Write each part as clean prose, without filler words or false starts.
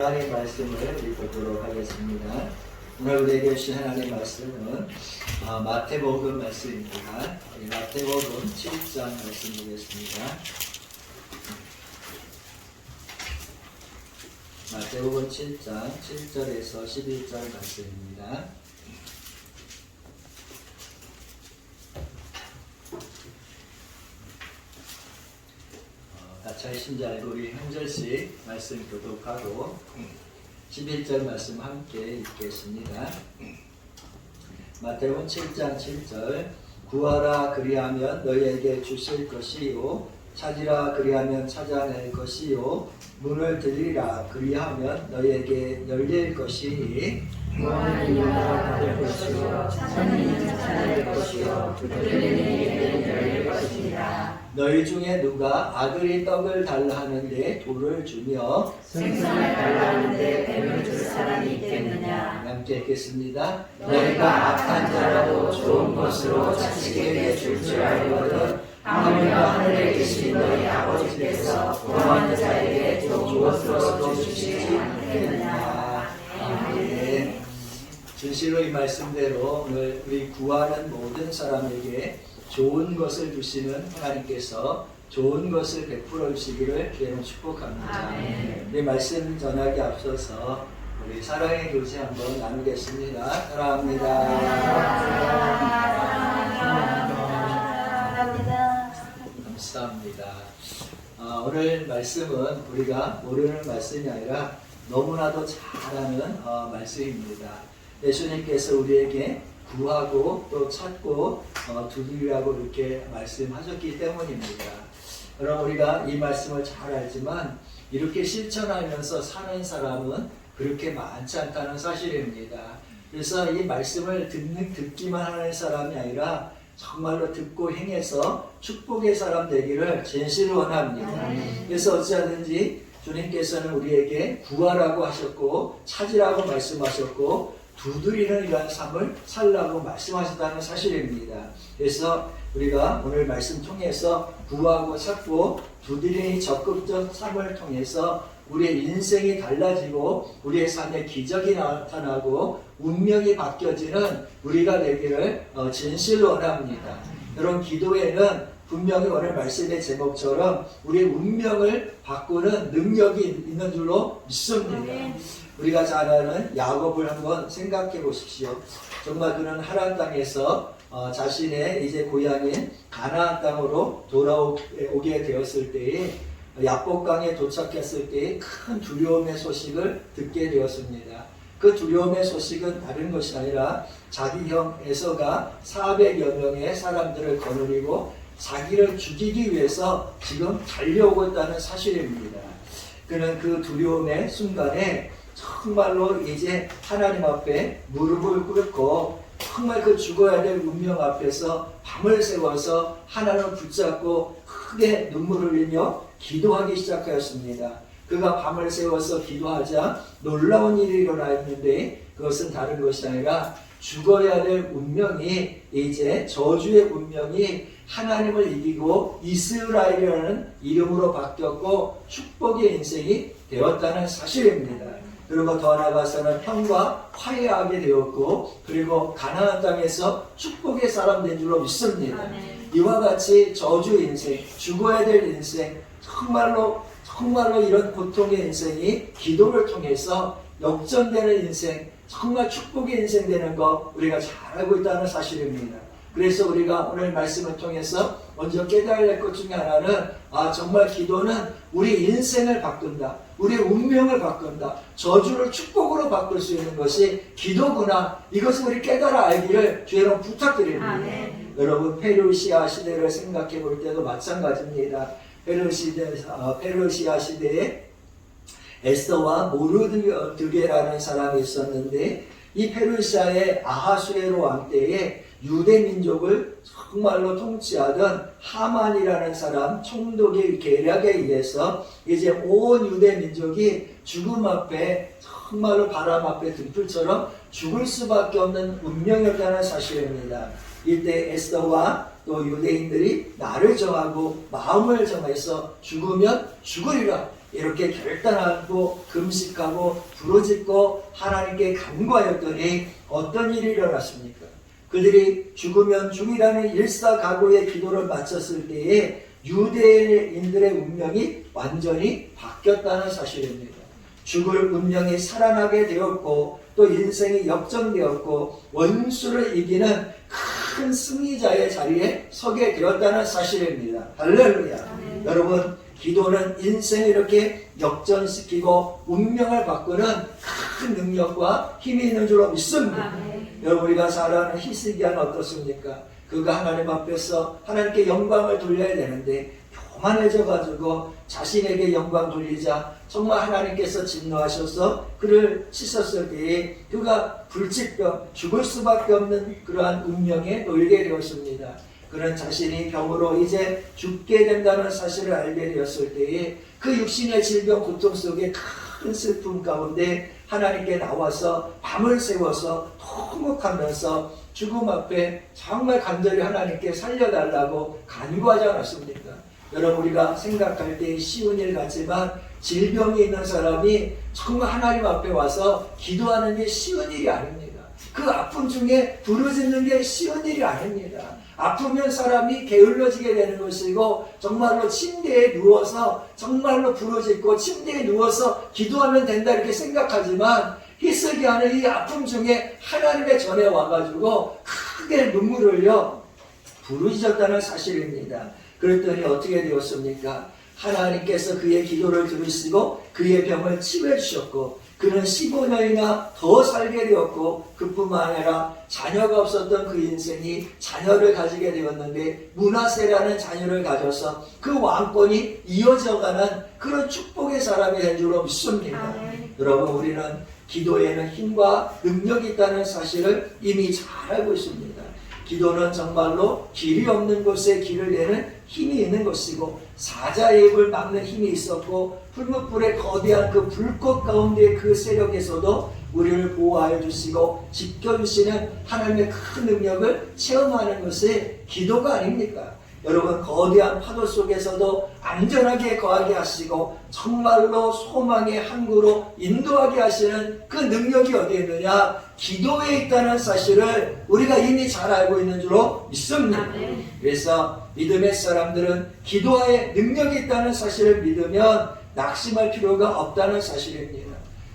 하나님의 말씀을 읽도록 하겠습니다. 오늘 우리에게 주신 하나님의 말씀은 마태복음 말씀입니다. 마태복음 7장 말씀 보겠습니다. 마태복음 7장 7절에서 11절 말씀입니다. 같이 하신지 알고 우리 한 절씩 말씀 교독하고 11절 말씀 함께 읽겠습니다. 마태복음 7장 7절 구하라 그리하면 너희에게 주실 것이요 찾으라 그리하면 찾아낼 것이요 문을 들리라 그리하면 너희에게 열릴 것이니 구하는 이마다 받을 것이요 찾는 이는 찾아낼 것이요 두드리는 이에게 열릴 것이니라. 너희 중에 누가 아들이 떡을 달라 하는데 돌을 주며 생선을 달라 하는데 뱀을 줄 사람이 있겠느냐. 함께 읽겠습니다. 너희가 악한 자라도 좋은 것으로 자식에게 줄 줄 알거든 하물며 하늘에 계신 너희 아버지께서 구하는 자에게 좋은 것으로 주시지 않겠느냐. 아멘. 진실로 이 말씀대로 오늘 우리 구하는 모든 사람에게 좋은 것을 주시는 하나님께서 좋은 것을 베풀어 주시기를 기회로 축복합니다. 아멘. 이 말씀 전하기 앞서서 우리 사랑의 교제 한번 나누겠습니다. 사랑합니다. 감사합니다. 오늘 말씀은 우리가 모르는 말씀이 아니라 너무나도 잘 아는 말씀입니다. 예수님께서 우리에게 구하고 또 찾고 두드리라고 이렇게 말씀하셨기 때문입니다. 그럼 우리가 이 말씀을 잘 알지만 이렇게 실천하면서 사는 사람은 그렇게 많지 않다는 사실입니다. 그래서 이 말씀을 듣기만 하는 사람이 아니라 정말로 듣고 행해서 축복의 사람 되기를 진실로 원합니다. 그래서 어찌하든지 주님께서는 우리에게 구하라고 하셨고 찾으라고 말씀하셨고 두드리는 이러한 삶을 살라고 말씀하셨다는 사실입니다. 그래서 우리가 오늘 말씀 통해서 구하고 찾고 두드리는 적극적 삶을 통해서 우리의 인생이 달라지고 우리의 삶에 기적이 나타나고 운명이 바뀌어지는 우리가 되기를 진실로 원합니다. 여러분 기도에는 분명히 오늘 말씀의 제목처럼 우리의 운명을 바꾸는 능력이 있는 줄로 믿습니다. 우리가 잘 아는 야곱을 한번 생각해 보십시오. 정말 그는 하란 땅에서 자신의 이제 고향인 가나안 땅으로 돌아오게 되었을 때에 야복강에 도착했을 때에 큰 두려움의 소식을 듣게 되었습니다. 그 두려움의 소식은 다른 것이 아니라 자기 형 에서가 400여 명의 사람들을 거느리고 자기를 죽이기 위해서 지금 달려오고 있다는 사실입니다. 그는 그 두려움의 순간에 정말로 이제 하나님 앞에 무릎을 꿇고 정말 그 죽어야 될 운명 앞에서 밤을 새워서 하나님을 붙잡고 크게 눈물을 흘리며 기도하기 시작하였습니다. 그가 밤을 새워서 기도하자 놀라운 일이 일어났는데 그것은 다른 것이 아니라 죽어야 될 운명이 이제 저주의 운명이 하나님을 이기고 이스라엘이라는 이름으로 바뀌었고 축복의 인생이 되었다는 사실입니다. 그리고 더 나아가서는 형과 화해하게 되었고 그리고 가나안 땅에서 축복의 사람 된 줄로 믿습니다. 이와 같이 저주 인생, 죽어야 될 인생, 정말로 이런 고통의 인생이 기도를 통해서 역전되는 인생, 정말 축복의 인생 되는 거 우리가 잘 알고 있다는 사실입니다. 그래서 우리가 오늘 말씀을 통해서 먼저 깨달아야 할 것 중에 하나는 정말 기도는 우리 인생을 바꾼다. 우리 운명을 바꾼다. 저주를 축복으로 바꿀 수 있는 것이 기도구나. 이것을 우리 깨달아 알기를 주여러분 부탁드립니다. 여러분 페르시아 시대를 생각해 볼 때도 마찬가지입니다. 페르시아 시대에 에스더와 모르드게라는 사람이 있었는데 이 페르시아의 아하수에로 왕 때에 유대 민족을 정말로 통치하던 하만이라는 사람 총독의 계략에 의해서 이제 온 유대 민족이 죽음 앞에 정말로 바람 앞에 등불처럼 죽을 수밖에 없는 운명이었다는 사실입니다. 이때 에스더와 또 유대인들이 날을 정하고 마음을 정해서 죽으면 죽으리라. 이렇게 결단하고 금식하고 부르짖고 하나님께 간구하였더니 어떤 일이 일어났습니까? 그들이 죽으면 죽이라는 일사각오의 기도를 마쳤을 때에 유대인들의 운명이 완전히 바뀌었다는 사실입니다. 죽을 운명이 살아나게 되었고 또 인생이 역전되었고 원수를 이기는 큰 승리자의 자리에 서게 되었다는 사실입니다. 할렐루야. 여러분, 기도는 인생을 이렇게 역전시키고 운명을 바꾸는 큰 능력과 힘이 있는 줄로 믿습니다. 여러분, 우리가 잘 아는 히스기야는 어떻습니까? 그가 하나님 앞에서 하나님께 영광을 돌려야 되는데 교만해져 가지고 자신에게 영광 돌리자 정말 하나님께서 진노하셔서 그를 씻었을 때에 그가 불치병 죽을 수밖에 없는 그러한 운명에 놓이게 되었습니다. 그는 자신이 병으로 이제 죽게 된다는 사실을 알게 되었을 때에 그 육신의 질병 고통 속에 큰 슬픔 가운데 하나님께 나와서 밤을 새워서 통곡하면서 죽음 앞에 정말 간절히 하나님께 살려달라고 간구하지 않았습니까? 여러분, 우리가 생각할 때 쉬운 일 같지만 질병이 있는 사람이 정말 하나님 앞에 와서 기도하는 게 쉬운 일이 아닙니다. 그 아픔 중에 부르짖는 게 쉬운 일이 아닙니다. 아프면 사람이 게을러지게 되는 것이고 정말로 침대에 누워서 정말로 부르짖고 침대에 누워서 기도하면 된다 이렇게 생각하지만 히스기야는 이 아픔 중에 하나님의 전에 와가지고 크게 눈물을 흘려 부르짖었다는 사실입니다. 그랬더니 어떻게 되었습니까? 하나님께서 그의 기도를 들으시고 그의 병을 치유해 주셨고 그는 15년이나 더 살게 되었고 그뿐만 아니라 자녀가 없었던 그 인생이 자녀를 가지게 되었는데 므낫세라는 자녀를 가져서 그 왕권이 이어져가는 그런 축복의 사람이 된 줄로 믿습니다. 여러분, 우리는 기도에는 힘과 능력이 있다는 사실을 이미 잘 알고 있습니다. 기도는 정말로 길이 없는 곳에 길을 내는 힘이 있는 것이고 사자의 입을 막는 힘이 있었고 풀무불의 거대한 그 불꽃 가운데 그 세력에서도 우리를 보호하여 주시고 지켜주시는 하나님의 큰 능력을 체험하는 것이 기도가 아닙니까? 여러분, 거대한 파도 속에서도 안전하게 거하게 하시고 정말로 소망의 항구로 인도하게 하시는 그 능력이 어디에 있느냐? 기도에 있다는 사실을 우리가 이미 잘 알고 있는 줄로 믿습니다. 그래서 믿음의 사람들은 기도에 능력이 있다는 사실을 믿으면 낙심할 필요가 없다는 사실입니다.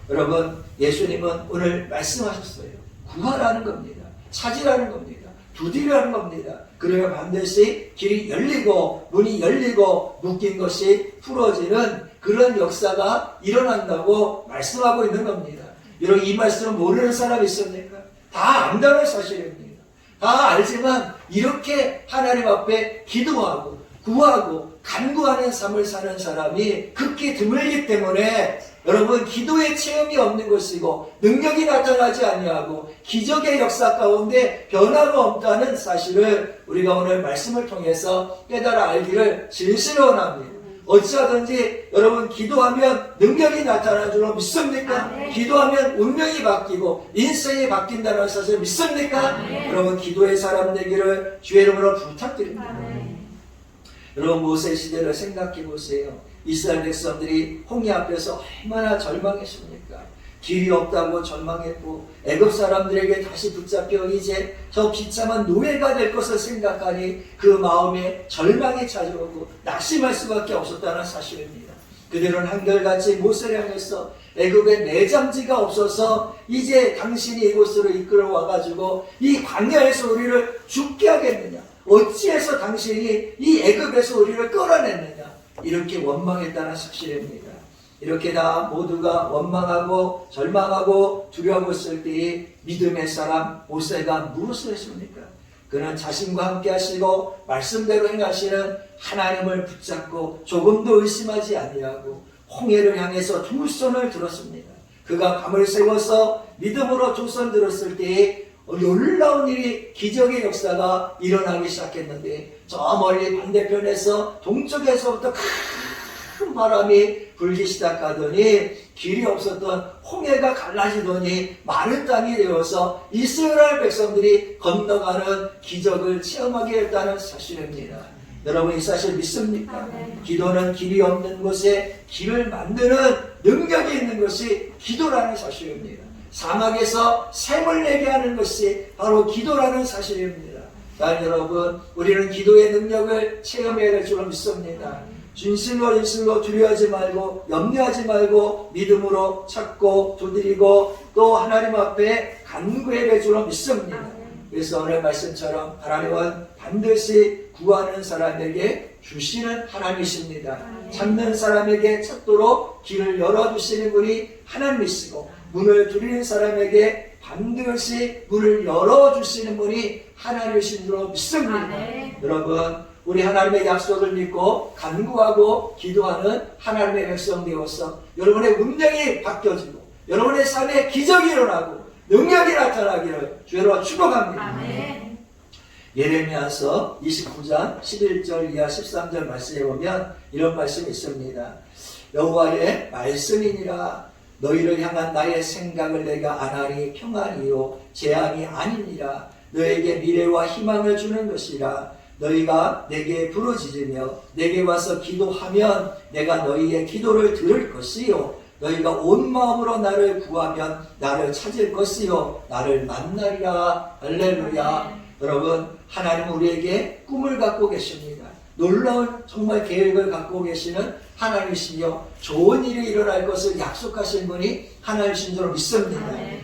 여러분, 예수님은 오늘 말씀하셨어요. 구하라는 겁니다. 찾으라는 겁니다. 두드리라는 겁니다. 그러면 반드시 길이 열리고 문이 열리고 묶인 것이 풀어지는 그런 역사가 일어난다고 말씀하고 있는 겁니다. 여러분, 이 말씀을 모르는 사람이 있습니까? 다 안다는 사실입니다. 다 알지만 이렇게 하나님 앞에 기도하고 구하고 간구하는 삶을 사는 사람이 극히 드물기 때문에 여러분, 기도의 체험이 없는 것이고 능력이 나타나지 아니하고 기적의 역사 가운데 변화가 없다는 사실을 우리가 오늘 말씀을 통해서 깨달아 알기를 진실로 원합니다. 어찌하든지 여러분, 기도하면 능력이 나타나는 줄로 믿습니까? 기도하면 운명이 바뀌고 인생이 바뀐다는 사실 믿습니까? 여러분, 기도의 사람 되기를 주의 이름으로 부탁드립니다. 여러분, 모세 시대를 생각해 보세요. 이스라엘 백성들이 홍해 앞에서 얼마나 절망했습니까? 길이 없다고 절망했고 애굽 사람들에게 다시 붙잡혀 이제 저 비참한 노예가 될 것을 생각하니 그 마음에 절망이 찾아오고 낙심할 수밖에 없었다는 사실입니다. 그들은 한결같이 모세를 향해서 애굽에 내장지가 없어서 이제 당신이 이곳으로 이끌어 와가지고 이 광야에서 우리를 죽게 하겠느냐? 어찌해서 당신이 이 애굽에서 우리를 끌어냈느냐? 이렇게 원망했다는 사실입니다. 이렇게 다 모두가 원망하고 절망하고 두려워했을 때에 믿음의 사람 모세가 무엇을 했습니까? 그는 자신과 함께 하시고 말씀대로 행하시는 하나님을 붙잡고 조금도 의심하지 아니하고 홍해를 향해서 두 손을 들었습니다. 그가 밤을 새워서 믿음으로 두 손 들었을 때에 놀라운 일이 기적의 역사가 일어나기 시작했는데 저 멀리 반대편에서 동쪽에서부터 큰 바람이 불기 시작하더니 길이 없었던 홍해가 갈라지더니 마른 땅이 되어서 이스라엘 백성들이 건너가는 기적을 체험하게 했다는 사실입니다. 여러분 이 사실 믿습니까? 아멘. 기도는 길이 없는 곳에 길을 만드는 능력이 있는 것이 기도라는 사실입니다. 사막에서 샘을 내게 하는 것이 바로 기도라는 사실입니다. 자, 여러분, 우리는 기도의 능력을 체험해야 될 줄로 믿습니다. 진실로 두려워하지 말고 염려하지 말고 믿음으로 찾고 두드리고 또 하나님 앞에 간구해야 될 줄로 믿습니다. 그래서 오늘 말씀처럼 하나님은 반드시 구하는 사람에게 주시는 하나님이십니다. 찾는 사람에게 찾도록 길을 열어주시는 분이 하나님이시고 문을 두드리는 사람에게 반드시 문을 열어주시는 분이 하나님이신 줄로 믿습니다. 여러분, 우리 하나님의 약속을 믿고 간구하고 기도하는 하나님의 백성 되어서 여러분의 운명이 바뀌어지고 여러분의 삶에 기적이 일어나고 능력이 나타나기를 주로 축복합니다. 아멘. 예레미야서 29장 11절 이하 13절 말씀에 보면 이런 말씀이 있습니다. 여호와의 말씀이니라. 너희를 향한 나의 생각을 내가 안하니 평안이요 재앙이 아니니라. 너에게 미래와 희망을 주는 것이라. 너희가 내게 부르짖으며 내게 와서 기도하면 내가 너희의 기도를 들을 것이요 너희가 온 마음으로 나를 구하면 나를 찾을 것이요 나를 만나리라. 할렐루야. 여러분, 하나님은 우리에게 꿈을 갖고 계십니다. 놀라운 정말 계획을 갖고 계시는 하나님이시며 좋은 일이 일어날 것을 약속하신 분이 하나님이신 줄 믿습니다.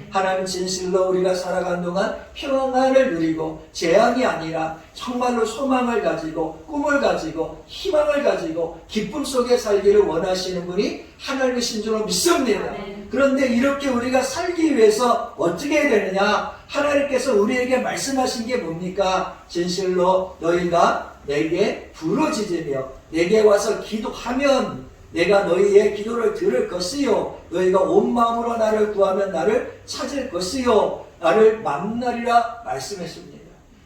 하나님 진실로 우리가 살아간 동안 평안을 누리고 재앙이 아니라 정말로 소망을 가지고 꿈을 가지고 희망을 가지고 기쁨 속에 살기를 원하시는 분이 하나님이신 줄 믿습니다. 그런데 이렇게 우리가 살기 위해서 어떻게 해야 되느냐? 하나님께서 우리에게 말씀하신 게 뭡니까? 진실로 너희가 내게 부르짖으며 내게 와서 기도하면 내가 너희의 기도를 들을 것이요 너희가 온 마음으로 나를 구하면 나를 찾을 것이요 나를 만나리라 말씀했습니다.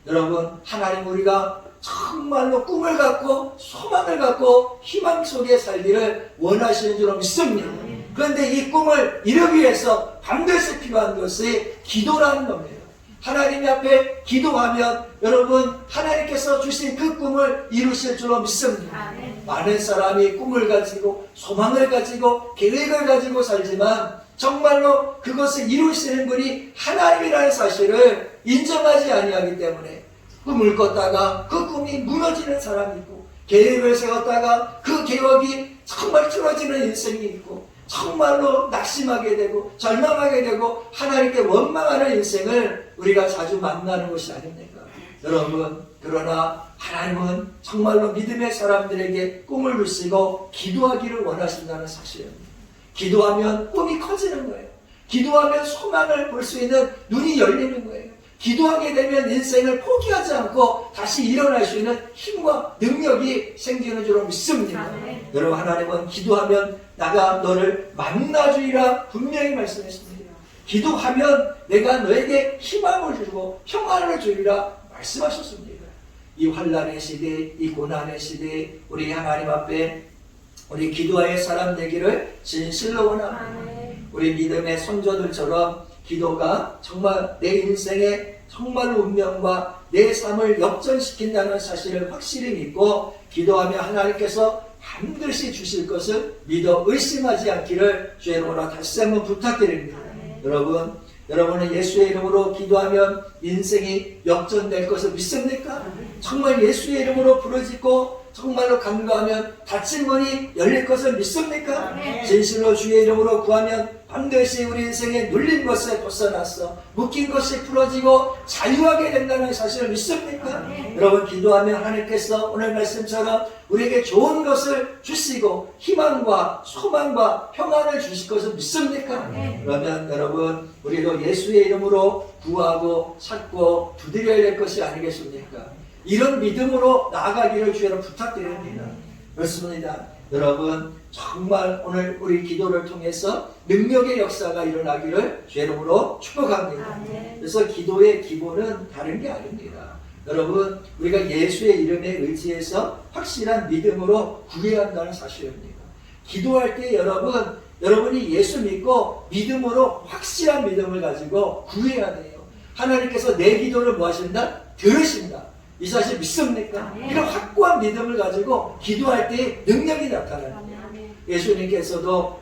여러분, 하나님 우리가 정말로 꿈을 갖고 소망을 갖고 희망 속에 살기를 원하시는 줄 믿습니다. 그런데 이 꿈을 이루기 위해서 반드시 필요한 것이 기도라는 겁니다. 하나님 앞에 기도하면 여러분 하나님께서 주신 그 꿈을 이루실 줄로 믿습니다. 많은 사람이 꿈을 가지고 소망을 가지고 계획을 가지고 살지만 정말로 그것을 이루시는 분이 하나님이라는 사실을 인정하지 아니하기 때문에 꿈을 꿨다가 그 꿈이 무너지는 사람이 있고 계획을 세웠다가 그 계획이 정말 틀어지는 인생이 있고 정말로 낙심하게 되고 절망하게 되고 하나님께 원망하는 인생을 우리가 자주 만나는 것이 아닙니까? 여러분, 그러나 하나님은 정말로 믿음의 사람들에게 꿈을 주시고 기도하기를 원하신다는 사실입니다. 기도하면 꿈이 커지는 거예요. 기도하면 소망을 볼 수 있는 눈이 열리는 거예요. 기도하게 되면 인생을 포기하지 않고 다시 일어날 수 있는 힘과 능력이 생기는 줄로 믿습니다. 여러분, 하나님은 기도하면 나가 너를 만나주리라 분명히 말씀했습니다. 기도하면 내가 너에게 희망을 주고 평안을 주리라 말씀하셨습니다. 이 환난의 시대, 이 고난의 시대, 우리 하나님 앞에 우리 기도의 사람 되기를 진실로 원합니다. 우리 믿음의 선조들처럼 기도가 정말 내 인생의 정말 운명과 내 삶을 역전시킨다는 사실을 확실히 믿고 기도하며 하나님께서 반드시 주실 것을 믿어 의심하지 않기를 주의 이름으로 다시 한번 부탁드립니다. 여러분, 여러분은 예수의 이름으로 기도하면 인생이 역전될 것을 믿습니까? 정말 예수의 이름으로 부르짖고 정말로 간구하면 닫힌 문이 열릴 것을 믿습니까? 진실로 주의 이름으로 구하면 반드시 우리 인생에 눌린 것에 벗어났어 묶인 것이 풀어지고 자유하게 된다는 사실을 믿습니까? 여러분, 기도하면 하나님께서 오늘 말씀처럼 우리에게 좋은 것을 주시고 희망과 소망과 평안을 주실 것을 믿습니까? 그러면 여러분, 우리도 예수의 이름으로 구하고 찾고 두드려야 될 것이 아니겠습니까? 이런 믿음으로 나아가기를 주여로 부탁드립니다. 그렇습니다. 여러분, 정말 오늘 우리 기도를 통해서 능력의 역사가 일어나기를 주의 이름으로 축복합니다. 그래서 기도의 기본은 다른 게 아닙니다. 여러분, 우리가 예수의 이름에 의지해서 확실한 믿음으로 구해야 한다는 사실입니다. 기도할 때 여러분이 예수 믿고 믿음으로 확실한 믿음을 가지고 구해야 돼요. 하나님께서 내 기도를 뭐 하신다? 들으신다. 이 사실 믿습니까? 아멘. 이런 확고한 믿음을 가지고 기도할 때 능력이 나타납니다. 예수님께서도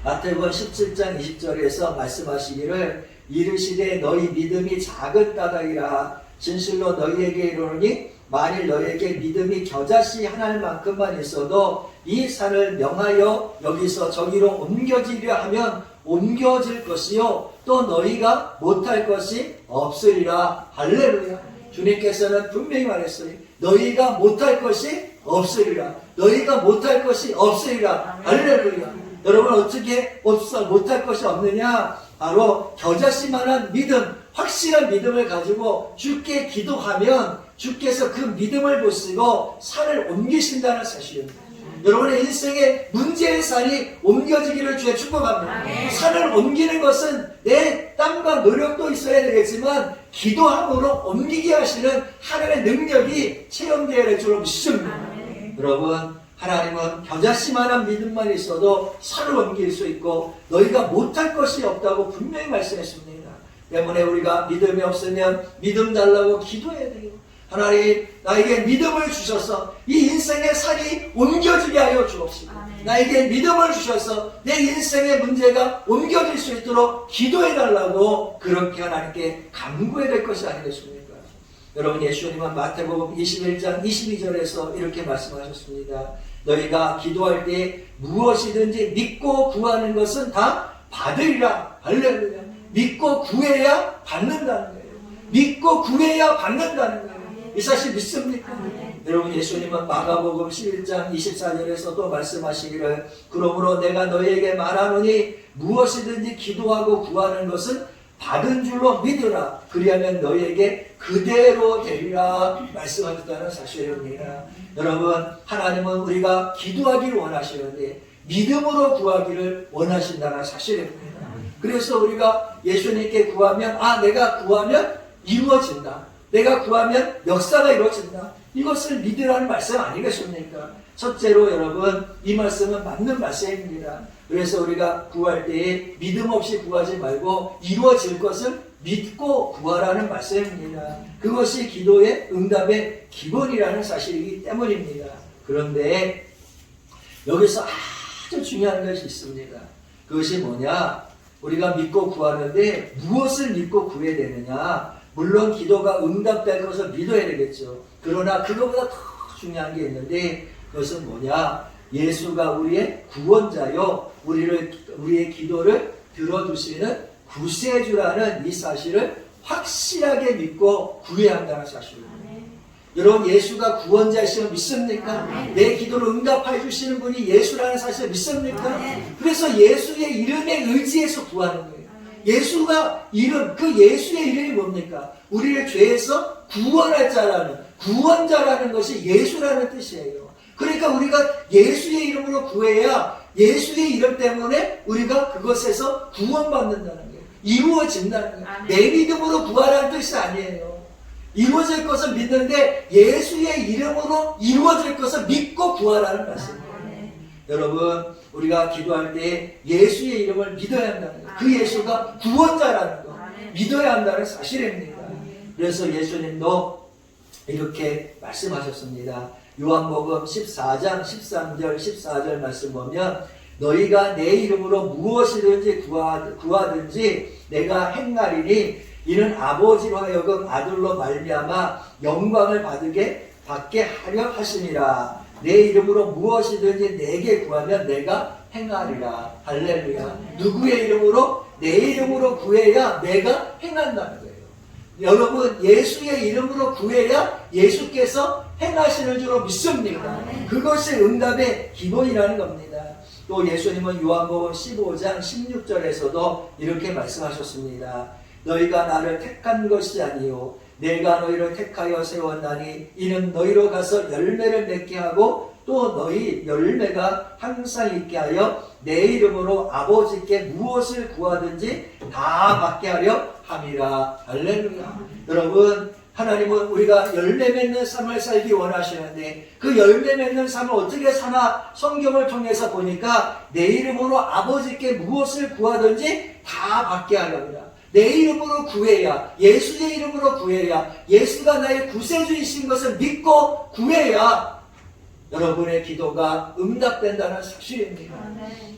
마태복음 17장 20절에서 말씀하시기를 이르시되 너희 믿음이 작은 까닭이라 진실로 너희에게 이르노니 만일 너희에게 믿음이 겨자씨 하나만큼만 있어도 이 산을 명하여 여기서 저기로 옮겨지려 하면 옮겨질 것이요 또 너희가 못할 것이 없으리라. 할렐루야. 주님께서는 분명히 말했어요. 너희가 못할 것이 없으리라. 너희가 못할 것이 없으리라. 할렐루야. 여러분 어떻게 못할 것이 없느냐? 바로 겨자씨만한 믿음, 확실한 믿음을 가지고 주께 기도하면 주께서 그 믿음을 보시고 산을 옮기신다는 사실입니다. 여러분의 인생의 문제의 산이 옮겨지기를 주에 축복합니다. 아멘. 산을 옮기는 것은 내 땀과 노력도 있어야 되겠지만 기도함으로 옮기게 하시는 하나님의 능력이 체험되어야 될 줄로 믿습니다. 여러분 하나님은 겨자씨만한 믿음만 있어도 산을 옮길 수 있고 너희가 못할 것이 없다고 분명히 말씀했습니다. 때문에 우리가 믿음이 없으면 믿음 달라고 기도해야 돼요. 하나님 나에게 믿음을 주셔서 이 인생의 산이 옮겨지게 하여 주옵시고 나에게 믿음을 주셔서 내 인생의 문제가 옮겨질 수 있도록 기도해달라고 그렇게 하나님께 간구해야 될 것이 아니겠습니까? 여러분 예수님은 마태복음 21장 22절에서 이렇게 말씀하셨습니다. 너희가 기도할 때 무엇이든지 믿고 구하는 것은 다 받으리라. 할렐루야. 믿고 구해야 받는다는 거예요. 믿고 구해야 받는다는 거예요. 이 사실 믿습니까? 여러분 예수님은 마가복음 11장 24절에서 또 말씀하시기를 그러므로 내가 너희에게 말하노니 무엇이든지 기도하고 구하는 것은 받은 줄로 믿으라. 그리하면 너희에게 그대로 되리라 말씀하셨다는 사실입니다. 여러분 하나님은 우리가 기도하기를 원하시는데 믿음으로 구하기를 원하신다는 사실입니다. 그래서 우리가 예수님께 구하면 내가 구하면 이루어진다. 내가 구하면 역사가 이루어진다. 이것을 믿으라는 말씀 아니겠습니까? 첫째로 여러분 이 말씀은 맞는 말씀입니다. 그래서 우리가 구할 때에 믿음 없이 구하지 말고 이루어질 것을 믿고 구하라는 말씀입니다. 그것이 기도의 응답의 기본이라는 사실이기 때문입니다. 그런데 여기서 아주 중요한 것이 있습니다. 그것이 뭐냐? 우리가 믿고 구하는데 무엇을 믿고 구해야 되느냐? 물론 기도가 응답될 것을 믿어야 되겠죠. 그러나 그것보다 더 중요한 게 있는데 그것은 뭐냐? 예수가 우리의 구원자요. 우리의 기도를 들어주시는 구세주라는 이 사실을 확실하게 믿고 구해야 한다는 사실입니다. 여러분 예수가 구원자이심을 믿습니까? 내 기도를 응답해 주시는 분이 예수라는 사실을 믿습니까? 그래서 예수의 이름에 의지해서 구하는 거예요. 예수가 이름, 그 예수의 이름이 뭡니까? 우리를 죄에서 구원할 자라는, 구원자라는 것이 예수라는 뜻이에요. 그러니까 우리가 예수의 이름으로 구해야 예수의 이름 때문에 우리가 그것에서 구원받는다는 거예요. 이루어진다는 거예요. 내 믿음으로 구하라는 뜻이 아니에요. 이루어질 것을 믿는데 예수의 이름으로 이루어질 것을 믿고 구하라는 말씀입니다. 여러분 우리가 기도할 때 예수의 이름을 믿어야 한다는 거예요. 그 예수가 구원자라는 거 믿어야 한다는 사실입니다. 그래서 예수님도 이렇게 말씀하셨습니다. 요한복음 14장 13절 14절 말씀 보면 너희가 내 이름으로 무엇이든지 구하든지 내가 행하리니 이는 아버지로 하여금 아들로 말미암아 영광을 받게 하려 하심이라. 내 이름으로 무엇이든지 내게 구하면 내가 행하리라. 할렐루야. 누구의 이름으로? 내 이름으로 구해야 내가 행한다는 거예요. 여러분 예수의 이름으로 구해야 예수께서 행하시는 줄로 믿습니다. 그것이 응답의 기본이라는 겁니다. 또 예수님은 요한복음 15장 16절에서도 이렇게 말씀하셨습니다. 너희가 나를 택한 것이 아니요 내가 너희를 택하여 세웠나니 이는 너희로 가서 열매를 맺게 하고 또 너희 열매가 항상 있게 하여 내 이름으로 아버지께 무엇을 구하든지 다 받게 하려 함이라. 할렐루야. 여러분 하나님은 우리가 열매 맺는 삶을 살기 원하시는데 그 열매 맺는 삶을 어떻게 사나 성경을 통해서 보니까 내 이름으로 아버지께 무엇을 구하든지 다 받게 하려 합니다. 내 이름으로 구해야, 예수의 이름으로 구해야, 예수가 나의 구세주이신 것을 믿고 구해야 여러분의 기도가 응답된다는 사실입니다.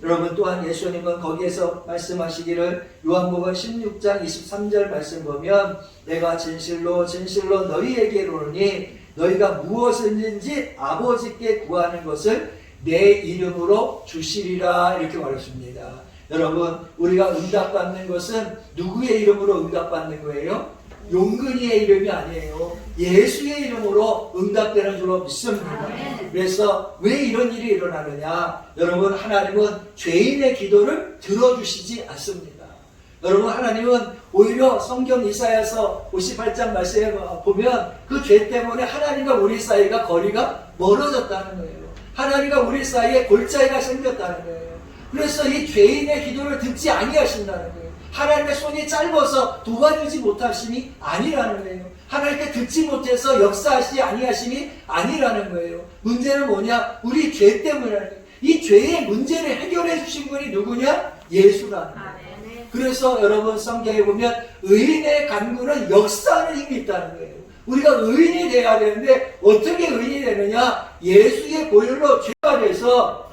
여러분 또한 예수님은 거기에서 말씀하시기를 요한복음 16장 23절 말씀 보면 내가 진실로 진실로 너희에게 이르노니 너희가 무엇이든지 아버지께 구하는 것을 내 이름으로 주시리라 이렇게 말했습니다. 여러분 우리가 응답받는 것은 누구의 이름으로 응답받는 거예요? 용근이의 이름이 아니에요. 예수의 이름으로 응답되는 줄로 믿습니다. 그래서 왜 이런 일이 일어나느냐? 여러분 하나님은 죄인의 기도를 들어주시지 않습니다. 여러분 하나님은 오히려 성경 이사야서 58장 말씀에 보면 그 죄 때문에 하나님과 우리 사이가 거리가 멀어졌다는 거예요. 하나님과 우리 사이에 골짜기가 생겼다는 거예요. 그래서 이 죄인의 기도를 듣지 아니하신다는 거예요. 하나님의 손이 짧아서 도와주지 못하심이 아니라는 거예요. 하나님께 듣지 못해서 역사하시지 아니하심이 아니라는 거예요. 문제는 뭐냐? 우리 죄 때문이라는 거예요. 이 죄의 문제를 해결해 주신 분이 누구냐? 예수라는 거예요. 그래서 여러분 성경에 보면 의인의 간구는 역사하는 힘이 있다는 거예요. 우리가 의인이 되어야 되는데 어떻게 의인이 되느냐? 예수의 보혈로 죄가 돼서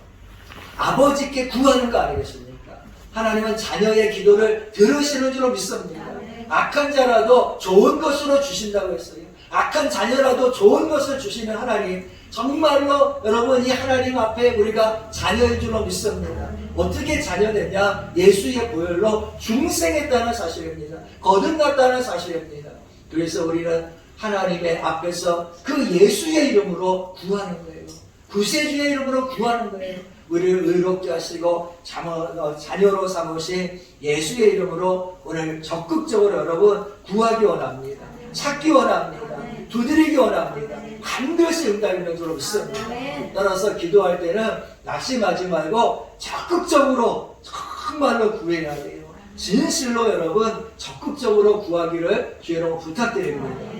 아버지께 구하는 거 아니겠습니까? 하나님은 자녀의 기도를 들으시는 줄로 믿습니다. 악한 자라도 좋은 것으로 주신다고 했어요. 악한 자녀라도 좋은 것을 주시는 하나님, 정말로 여러분 이 하나님 앞에 우리가 자녀인 줄로 믿습니다. 어떻게 자녀되냐? 예수의 보혈로 중생했다는 사실입니다. 거듭났다는 사실입니다. 그래서 우리는 하나님의 앞에서 그 예수의 이름으로 구하는 거예요. 구세주의 이름으로 구하는 거예요. 우리를 의롭게 하시고 자녀로 삼으신 예수의 이름으로 오늘 적극적으로 여러분 구하기 원합니다. 찾기 원합니다. 두드리기 원합니다. 반드시 응답이는 줄로 믿습니다. 따라서 기도할 때는 낙심하지 말고 적극적으로 정말로 구해야 돼요. 진실로 여러분 적극적으로 구하기를 주여로 부탁드립니다.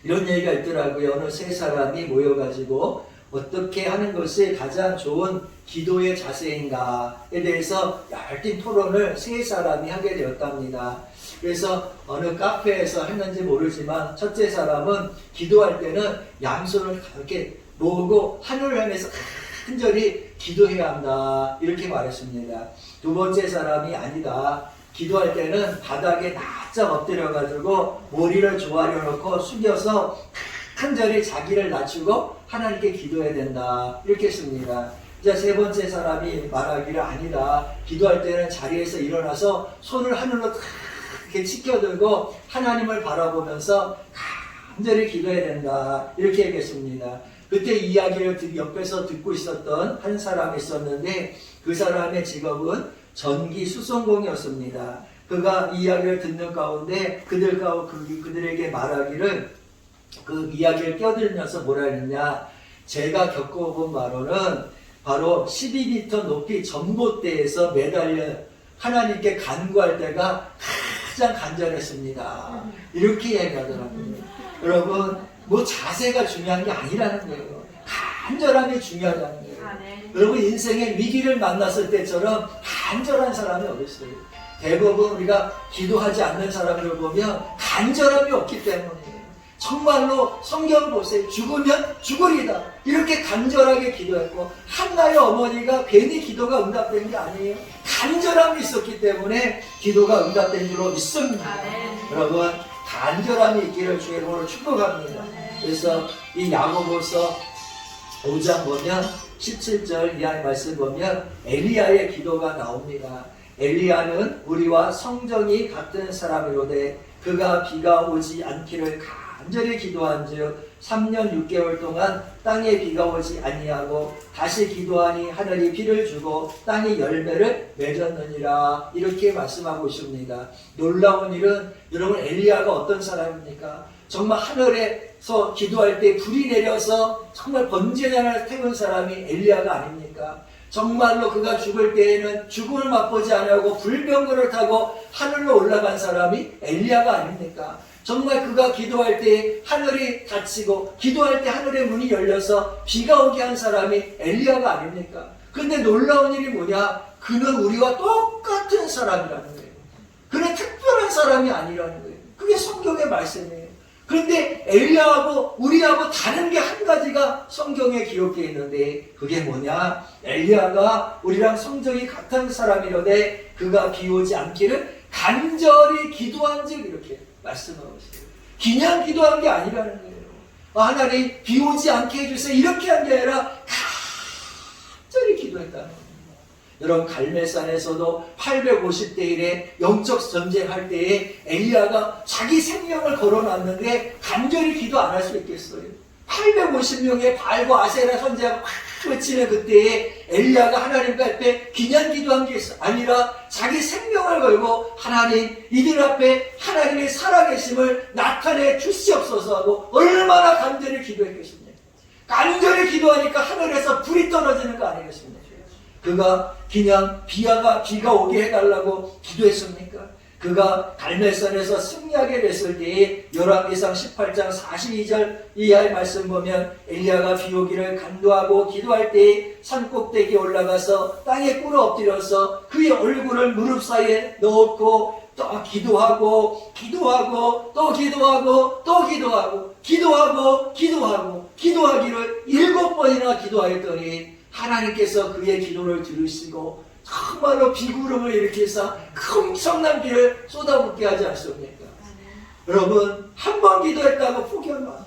이런 얘기가 있더라고요. 어느 세 사람이 모여가지고 어떻게 하는 것이 가장 좋은 기도의 자세인가에 대해서 열띤 토론을 세 사람이 하게 되었답니다. 그래서 어느 카페에서 했는지 모르지만 첫째 사람은 기도할 때는 양손을 이렇게 모으고 하늘을 향해서 간절히 기도해야 한다 이렇게 말했습니다. 두 번째 사람이 아니다. 기도할 때는 바닥에 납작 엎드려가지고 머리를 조아려 놓고 숙여서 간절히 자기를 낮추고 하나님께 기도해야 된다 이렇게 했습니다. 이제 세 번째 사람이 말하기를 아니다. 기도할 때는 자리에서 일어나서 손을 하늘로 이렇게 치켜들고 하나님을 바라보면서 간절히 기도해야 된다 이렇게 얘기했습니다. 그때 이야기를 옆에서 듣고 있었던 한 사람이 있었는데 그 사람의 직업은 전기 수송공이었습니다. 그가 이야기를 듣는 가운데 그들에게 말하기를 그 이야기를 껴들면서 뭐라 했느냐? 제가 겪어본 바로는 바로 12m 높이 전봇대에서 매달려 하나님께 간구할 때가 가장 간절했습니다. 이렇게 얘기하더라고요. 여러분, 뭐 자세가 중요한 게 아니라는 거예요. 간절함이 중요하다는 거예요. 여러분 인생의 위기를 만났을 때처럼 간절한 사람이 어디 있어요? 대부분 우리가 기도하지 않는 사람들을 보면 간절함이 없기 때문이에요. 정말로 성경 보세요. 죽으면 죽으리다. 이렇게 간절하게 기도했고 한나의 어머니가 괜히 기도가 응답된 게 아니에요. 간절함이 있었기 때문에 기도가 응답된 줄로 믿습니다. 여러분 간절함이 있기를 주의 이름으로 축복합니다. 그래서 이 야고보서 5장 보면 17절 이하의 말씀 보면 엘리야의 기도가 나옵니다. 엘리야는 우리와 성정이 같은 사람이로되 그가 비가 오지 않기를 간절히 기도한즉 3년 6개월 동안 땅에 비가 오지 아니하고 다시 기도하니 하늘이 비를 주고 땅이 열매를 맺었느니라 이렇게 말씀하고 있습니다. 놀라운 일은 여러분 엘리야가 어떤 사람입니까? 정말 하늘에서 기도할 때 불이 내려서 정말 번제단을 태운 사람이 엘리야가 아닙니까? 정말로 그가 죽을 때에는 죽음을 맛보지 않고 불병거를 타고 하늘로 올라간 사람이 엘리야가 아닙니까? 정말 그가 기도할 때 하늘이 닫히고 기도할 때 하늘의 문이 열려서 비가 오게 한 사람이 엘리야가 아닙니까? 근데 놀라운 일이 뭐냐? 그는 우리와 똑같은 사람이라는 거예요. 그런 특별한 사람이 아니라는 거예요. 그게 성경의 말씀이에요. 그런데 엘리야하고 우리하고 다른 게 한 가지가 성경에 기록되어 있는데 그게 뭐냐? 엘리야가 우리랑 성정이 같은 사람이로되 그가 비 오지 않기를 간절히 기도한 즉 이렇게 말씀하고 있어요. 그냥 기도한 게 아니라는 거예요. 하나님 비 오지 않게 해주세요 이렇게 한 게 아니라 간절히 기도했다는 거예요. 여러분 갈멜산에서도 850대 1의 영적 전쟁할 때에 엘리야가 자기 생명을 걸어놨는데 간절히 기도 안 할 수 있겠어요? 850명의 바알과 아세라 선지자가 막 외치는 그때에 엘리야가 하나님 앞에 그냥 기도한 게 아니라 자기 생명을 걸고 하나님 이들 앞에 하나님의 살아계심을 나타내 주시옵소서 하고 얼마나 간절히 기도했겠습니까? 간절히 기도하니까 하늘에서 불이 떨어지는 거 아니겠습니까? 그가 그냥 비가 오게 해달라고 기도했습니까? 그가 갈멜산에서 승리하게 됐을 때에 열왕기상 18장 42절 이하의 말씀 보면 엘리야가 비 오기를 간구하고 기도할 때에 산꼭대기에 올라가서 땅에 꿇어 엎드려서 그의 얼굴을 무릎 사이에 넣고 또 기도하고 또 기도하고 또 기도하기를 7번이나 기도하였더니 하나님께서 그의 기도를 들으시고 정말로 비구름을 일으켜서 엄청난 비를 쏟아붓게 하지 않습니까? 여러분 한 번 기도했다고 포기하면 안 돼요.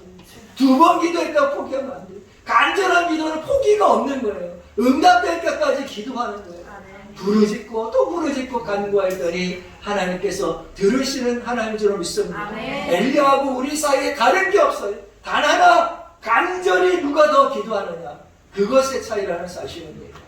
2번 기도했다고 포기하면 안 돼요. 간절한 기도는 포기가 없는 거예요. 응답될 때까지 기도하는 거예요. 부르짖고 또 부르짖고 간구했더니 하나님께서 들으시는 하나님 줄 믿습니다. 엘리야하고 우리 사이에 다른 게 없어요. 단 하나 간절히 누가 더 기도하느냐 그것의 차이라는 사실입니다.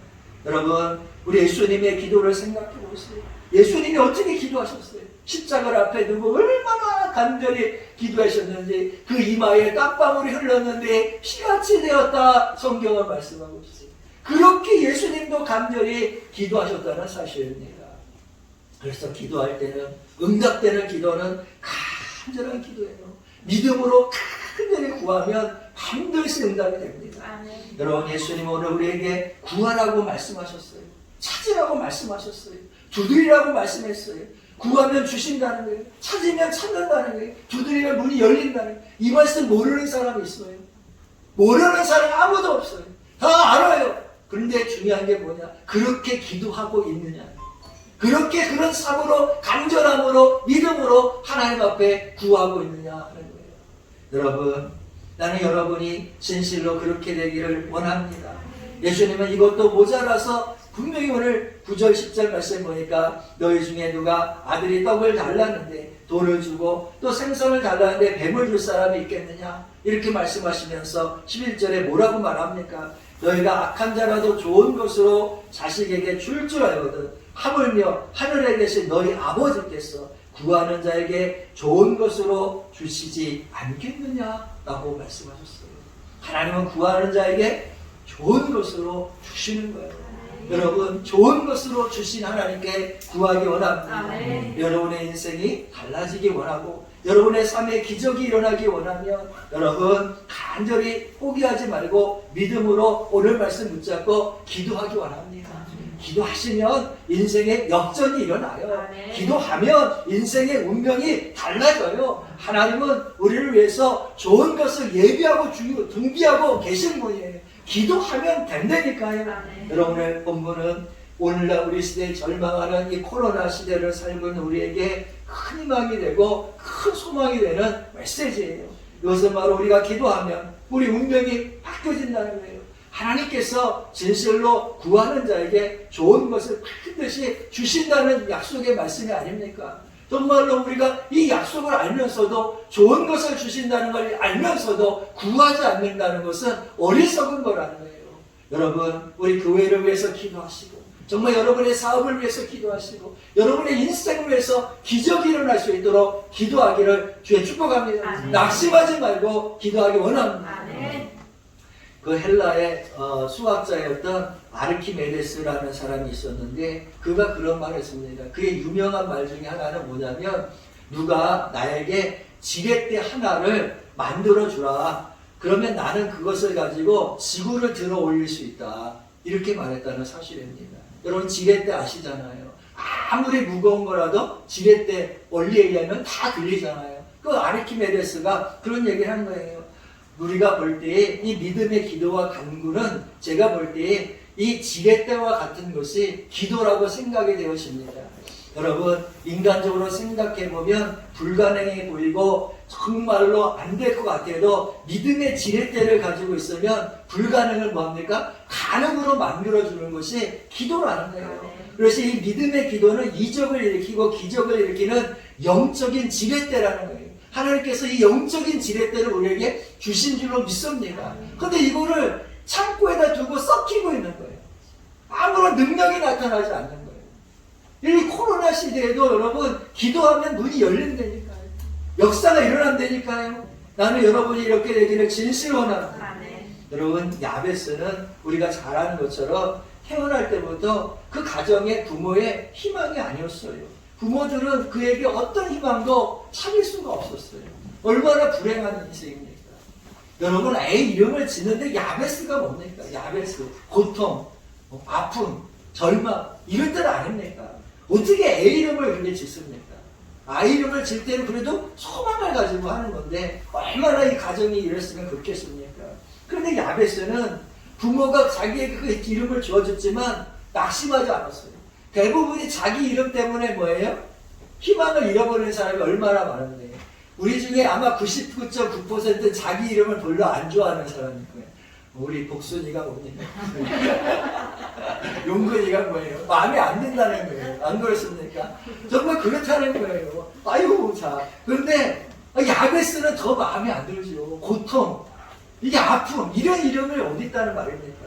여러분 우리 예수님의 기도를 생각해 보세요. 예수님이 어떻게 기도하셨어요? 십자가 앞에 두고 얼마나 간절히 기도하셨는지 그 이마에 땀방울이 흘렀는데 피같이 되었다 성경은 말씀하고 있어요. 그렇게 예수님도 간절히 기도하셨다는 사실입니다. 그래서 기도할 때는 응답되는 기도는 간절한 기도예요. 믿음으로 간절히 구하면 반드시 응답이 됩니다. 여러분 예수님은 오늘 우리에게 구하라고 말씀하셨어요. 찾으라고 말씀하셨어요. 두드리라고 말씀했어요. 구하면 주신다는 거예요. 찾으면 찾는다는 거예요. 두드리면 문이 열린다는 거예요. 이 말씀 모르는 사람이 있어요? 모르는 사람 아무도 없어요. 다 알아요. 그런데 중요한 게 뭐냐? 그렇게 기도하고 있느냐? 그렇게 그런 삶으로 간절함으로 믿음으로 하나님 앞에 구하고 있느냐 하는 거예요. 여러분 나는 여러분이 진실로 그렇게 되기를 원합니다. 예수님은 이것도 모자라서 분명히 오늘 9절 10절 말씀 보니까 너희 중에 누가 아들이 떡을 달라는데 돌을 주고 또 생선을 달라는데 뱀을 줄 사람이 있겠느냐 이렇게 말씀하시면서 11절에 뭐라고 말합니까? 너희가 악한 자라도 좋은 것으로 자식에게 줄 알거든 하물며 하늘에 계신 너희 아버지께서 구하는 자에게 좋은 것으로 주시지 않겠느냐라고 말씀하셨어요. 하나님은 구하는 자에게 좋은 것으로 주시는 거예요. 여러분 좋은 것으로 주신 하나님께 구하기 원합니다. 여러분의 인생이 달라지기 원하고 여러분의 삶에 기적이 일어나기 원하면 여러분 간절히 포기하지 말고 믿음으로 오늘 말씀 붙잡고 기도하기 원합니다. 기도하시면 인생의 역전이 일어나요. 기도하면 인생의 운명이 달라져요. 하나님은 우리를 위해서 좋은 것을 예비하고 준비하고 계신 분이에요. 기도하면 된다니까요. 여러분의 본문은 오늘날 우리 시대에 절망하는 이 코로나 시대를 살고 있는 우리에게 큰 희망이 되고 큰 소망이 되는 메시지예요. 이것은 바로 우리가 기도하면 우리 운명이 바뀌어진다는 거예요. 하나님께서 진실로 구하는 자에게 좋은 것을 반드시 주신다는 약속의 말씀이 아닙니까? 정말로 우리가 이 약속을 알면서도 좋은 것을 주신다는 걸 알면서도 구하지 않는다는 것은 어리석은 거라는 거예요. 여러분 우리 교회를 위해서 기도하시고 정말 여러분의 사업을 위해서 기도하시고 여러분의 인생을 위해서 기적이 일어날 수 있도록 기도하기를 주의 축복합니다. 낙심하지 말고 기도하기 원합니다. 그 헬라의 수학자였던 아르키메데스라는 사람이 있었는데 그가 그런 말을 했습니다. 그의 유명한 말 중에 하나는 뭐냐면 누가 나에게 지렛대 하나를 만들어 주라. 그러면 나는 그것을 가지고 지구를 들어 올릴 수 있다. 이렇게 말했다는 사실입니다. 여러분 지렛대 아시잖아요. 아무리 무거운 거라도 지렛대 원리에 의하면 다 들리잖아요. 그 아르키메데스가 그런 얘기를 한 거예요. 우리가 볼 때에 이 믿음의 기도와 간구는 제가 볼 때에 이 지렛대와 같은 것이 기도라고 생각이 되어집니다. 여러분, 인간적으로 생각해보면 불가능해 보이고 정말로 안 될 것 같아도 믿음의 지렛대를 가지고 있으면 불가능을 뭡니까? 가능으로 만들어주는 것이 기도라는 거예요. 그래서 이 믿음의 기도는 이적을 일으키고 기적을 일으키는 영적인 지렛대라는 거예요. 하나님께서 이 영적인 지렛대를 우리에게 주신 줄로 믿습니다. 그런데 이거를 창고에다 두고 썩히고 있는 거예요. 아무런 능력이 나타나지 않는 거예요. 이 코로나 시대에도 여러분 기도하면 문이 열린다니까요. 역사가 일어난다니까요. 나는 여러분이 이렇게 되기를 진실로 원합니다. 여러분, 야베스는 우리가 잘 아는 것처럼 태어날 때부터 그 가정의 부모의 희망이 아니었어요. 부모들은 그에게 어떤 희망도 찾을 수가 없었어요. 얼마나 불행한 인생입니까? 여러분, 애 이름을 짓는데 야베스가 뭡니까? 야베스, 고통, 아픔, 절망 이런 뜻 아닙니까? 어떻게 애 이름을 그렇게 짓습니까? 아이 이름을 질 때는 그래도 소망을 가지고 하는 건데 얼마나 이 가정이 이랬으면 좋겠습니까? 그런데 야베스는 부모가 자기에게 그 이름을 지어줬지만 낙심하지 않았어요. 대부분이 자기 이름 때문에 뭐예요? 희망을 잃어버리는 사람이 얼마나 많은데 우리 중에 아마 99.9%는 자기 이름을 별로 안 좋아하는 사람일 거예요. 우리 복순이가 뭡니까? 용근이가 뭐예요? 마음에 안 든다는 거예요. 안 그렇습니까? 정말 그렇다는 거예요. 아이고, 자. 그런데 야베스는 더 마음에 안 들죠. 고통, 이게 아픔, 이런 이름을 어디 있다는 말입니까?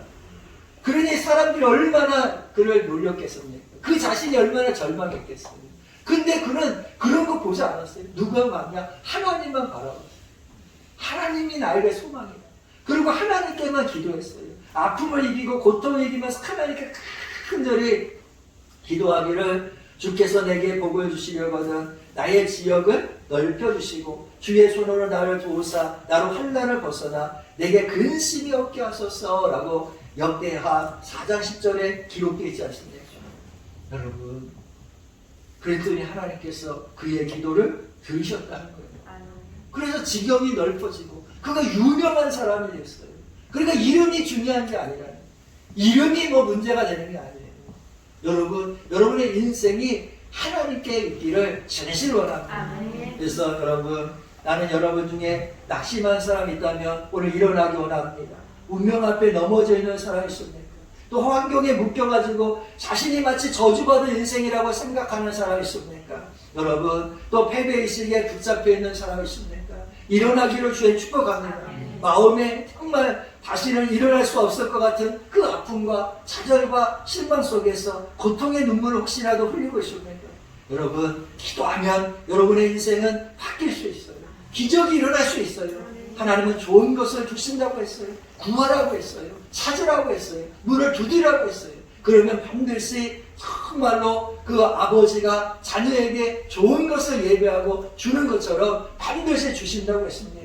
그러니 사람들이 얼마나 그를 놀렸겠습니까? 그 자신이 얼마나 절망했겠어요. 근데 그는 그런 거 보지 않았어요. 누가 봤냐? 하나님만 바라봤어요. 하나님이 나에게 소망이다. 그리고 하나님께만 기도했어요. 아픔을 이기고 고통을 이기면서 하나님께 큰절히 기도하기를 주께서 내게 복을 주시려거든 나의 지역을 넓혀주시고 주의 손으로 나를 도우사 나로 환난을 벗어나 내게 근심이 없게 하소서라고 역대하 4장 10절에 기록되어 있지 않습니까? 여러분, 그랬더니 하나님께서 그의 기도를 들으셨다는 거예요. 그래서 지경이 넓어지고 그가 유명한 사람이 됐어요. 그러니까 이름이 중요한 게 아니라 이름이 뭐 문제가 되는 게 아니에요. 여러분, 여러분의 인생이 하나님께 있기를 진실로 원합니다. 그래서 여러분, 나는 여러분 중에 낙심한 사람이 있다면 오늘 일어나기 원합니다. 운명 앞에 넘어져 있는 사람이 있습니까? 또 환경에 묶여가지고 자신이 마치 저주받은 인생이라고 생각하는 사람이 있습니까? 여러분, 또 패배의식에 붙잡혀 있는 사람이 있습니까? 일어나기를 주의 축복합니다. 마음에 정말 다시는 일어날 수 없을 것 같은 그 아픔과 좌절과 실망 속에서 고통의 눈물을 혹시라도 흘리고 있습니까? 여러분, 기도하면 여러분의 인생은 바뀔 수 있어요. 기적이 일어날 수 있어요. 하나님은 좋은 것을 주신다고 했어요. 구하라고 했어요. 찾으라고 했어요. 문을 두드리라고 했어요. 그러면 반드시 정말로 그 아버지가 자녀에게 좋은 것을 예배하고 주는 것처럼 반드시 주신다고 했습니다.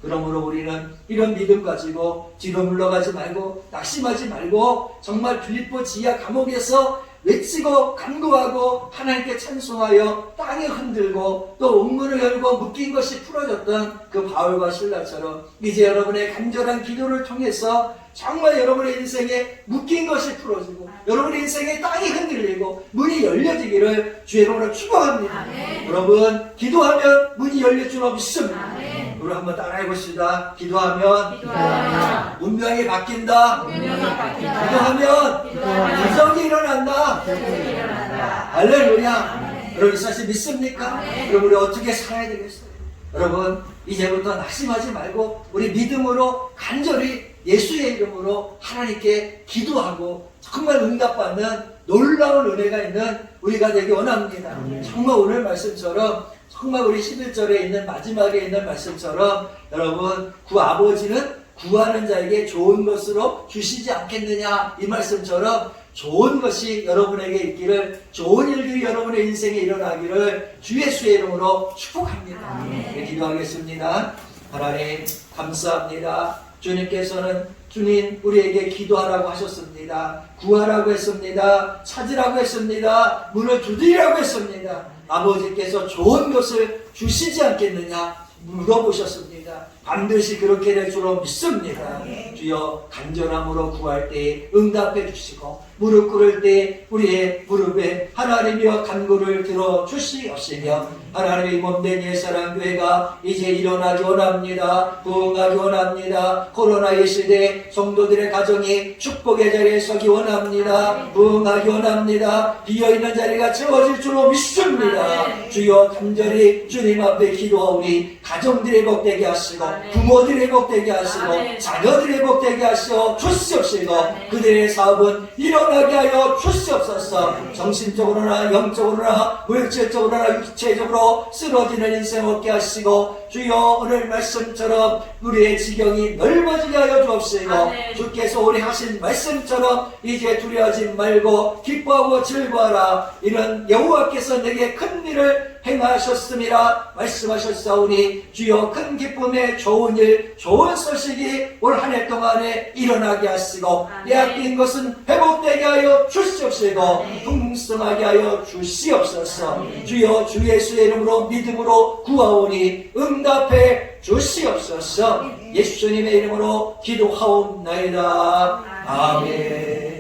그러므로 우리는 이런 믿음 가지고 뒤로 물러가지 말고 낙심하지 말고 정말 빌립보 지하 감옥에서 외치고 간구하고 하나님께 찬송하여 땅에 흔들고 또 옥문을 열고 묶인 것이 풀어졌던 그 바울과 실라처럼 이제 여러분의 간절한 기도를 통해서 정말 여러분의 인생에 묶인 것이 풀어지고 여러분의 인생에 땅이 흔들리고 문이 열려지기를 주의 이름으로 축복합니다. 여러분, 기도하면 문이 열릴 줄 믿습니다. 우리 한번 따라해봅시다. 기도하면 운명이 바뀐다. 기도하면 기적이 일어난다. 할렐루야. 여러분, 사실 믿습니까? 여러분, 우리 어떻게 살아야 되겠어요? 여러분, 이제부터 낙심하지 말고 우리 믿음으로 간절히 예수의 이름으로 하나님께 기도하고 정말 응답받는 놀라운 은혜가 있는 우리가 되기 원합니다. 정말 오늘 말씀처럼 정말 우리 11절에 있는 마지막에 있는 말씀처럼 여러분, 그 아버지는 구하는 자에게 좋은 것으로 주시지 않겠느냐, 이 말씀처럼 좋은 것이 여러분에게 있기를, 좋은 일들이 여러분의 인생에 일어나기를 주 예수의 이름으로 축복합니다. 네, 기도하겠습니다. 하나님 감사합니다. 주님께서는 주님 우리에게 기도하라고 하셨습니다. 구하라고 했습니다. 찾으라고 했습니다. 문을 두드리라고 했습니다. 아버지께서 좋은 것을 주시지 않겠느냐 물어보셨습니다. 반드시 그렇게 될 줄로 믿습니다. 주여 간절함으로 구할 때 응답해 주시고 무릎 꿇을 때 우리의 무릎에 하나님이여 간구를 들어주시옵시며 하나님의 몸된 옛사랑교회가 이제 일어나기 원합니다. 부흥하기 원합니다. 코로나의 시대에 성도들의 가정이 축복의 자리에 서기 원합니다. 부흥하기 원합니다. 비어있는 자리가 채워질 줄로 믿습니다. 주여 간절히 주님 앞에 기도하오니 가정들이 복되게 하시고 부모들이 복되게 하시고 자녀들이 복되게 하시어 주시옵시고 그들의 사업은 일어나게 하여 주시옵소서. 정신적으로나 영적으로나 물질적으로나 육체적으로 쓰러지는 인생 없게 하시고 주여 오늘 말씀처럼 우리의 지경이 넓어지게 하여 주옵시고 주께서 우리 하신 말씀처럼 이제 두려워하지 말고 기뻐하고 즐거워하라. 이는 여호와께서 내게 큰 일을 행하셨음이라 말씀하셨사오니 주여 큰 기쁨에 좋은 일 좋은 소식이 올 한 해 동안에 일어나게 하시고 빼앗긴 것은 회복되게 하여 주시옵시고 풍성하게 하여 주시옵소서. 주여 주 예수의 이름으로 믿음으로 구하오니 응답해 주시옵소서. 예수님의 이름으로 기도하옵나이다. 아멘.